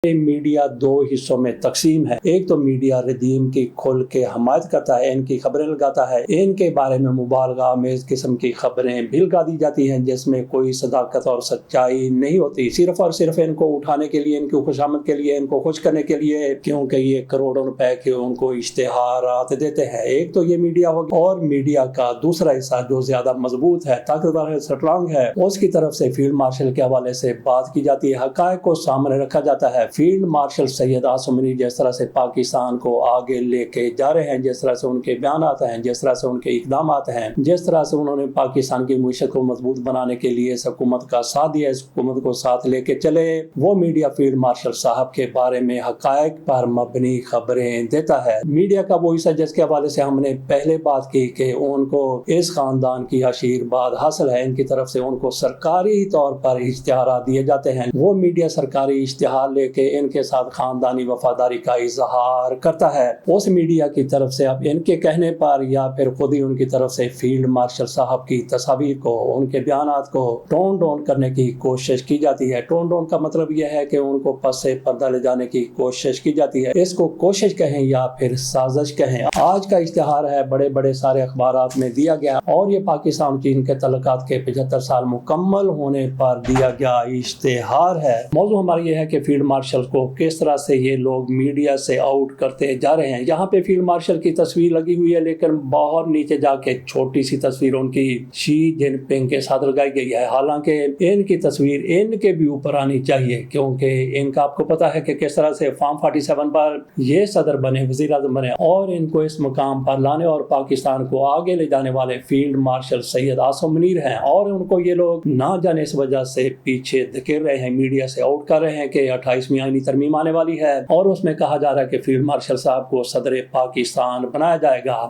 Media दो हिस्सों में तकसीम है। एक तो मीडिया रदीम की खुल के हमायत करता है, इनकी खबरें लगाता है, इनके बारे में मुबालगा आमेज किस्म की खबरें भी लगा दी जाती हैं जिसमें कोई सदाकत और सच्चाई नहीं होती, सिर्फ और सिर्फ इनको उठाने के लिए, इनकी खुशामद के लिए, इनको खुश करने के लिए, क्योंकि ये करोड़ों रुपए के उनको इश्तेहारात देते हैं। एक तो ये मीडिया हो, और मीडिया का दूसरा हिस्सा जो ज्यादा मजबूत है, ताकतवर है, स्ट्रांग है, उसकी तरफ से फील्ड मार्शल के हवाले से बात की जाती है, हकायक को सामने रखा जाता है। फील्ड मार्शल सैयद आसिम मुनीर जिस तरह से पाकिस्तान को आगे लेके जा रहे हैं, जिस तरह से उनके बयान आते हैं, जिस तरह से उनके इकदाम हैं, जिस तरह से उन्होंने पाकिस्तान की मुईशत को मजबूत बनाने के लिए इस हुकूमत का साथ दिया, इस हुकूमत को साथ लेके चले, वो मीडिया फील्ड मार्शल साहब के बारे में हकायक पर मबनी खबरें देता है। मीडिया का वो हिस्सा जिसके हवाले से हमने पहले बात की कि उनको इस खानदान की आशीर्वाद हासिल है, इनकी तरफ से उनको सरकारी तौर पर इश्तिहार दिए जाते हैं, वो मीडिया सरकारी इश्तिहार लेके इनके साथ खानदानी वफादारी का इजहार करता है। उस मीडिया की तरफ से अब इनके कहने पर या फिर खुद ही उनकी तरफ से फील्ड मार्शल साहब की तस्वीर को, उनके बयानात को टोन डाउन करने की कोशिश की जाती है। टोन डाउन का मतलब यह है कि उनको पस से पर्दा ले जाने की कोशिश की जाती है। इसको कोशिश कहें या फिर साजिश कहें। आज का इश्तिहार है, बड़े बड़े सारे अखबारात में दिया गया, और ये पाकिस्तान चीन के तल्लुकात के 75 साल मुकम्मल होने पर दिया गया इश्तिहार है। मौजूद हमारी यह है कि फील्ड मार्शल को किस तरह से ये लोग मीडिया से आउट करते जा रहे हैं। यहाँ पे फील्ड मार्शल की तस्वीर लगी हुई है, लेकिन बाहर नीचे जाके छोटी सी तस्वीर उनकी शी जिनपिंग के साथ लगाई गई है। हालांकि इनकी तस्वीर इनके भी ऊपर आनी चाहिए, क्योंकि इनका आपको पता है कि किस तरह से फॉर्म 47 पर ये सदर बने, वजीर आज़म बने, और इनको इस मुकाम पर लाने और पाकिस्तान को आगे ले जाने वाले फील्ड मार्शल सैयद आसिम मुनीर हैं, और उनको ये लोग ना जाने इस वजह से पीछे धकेल रहे हैं, मीडिया से आउट कर रहे हैं कि 28वीं आईनी तरमीम आने वाली है और उसमें कहा जा रहा है कि फील्ड मार्शल साहब को सदर पाकिस्तान बनाया जाएगा।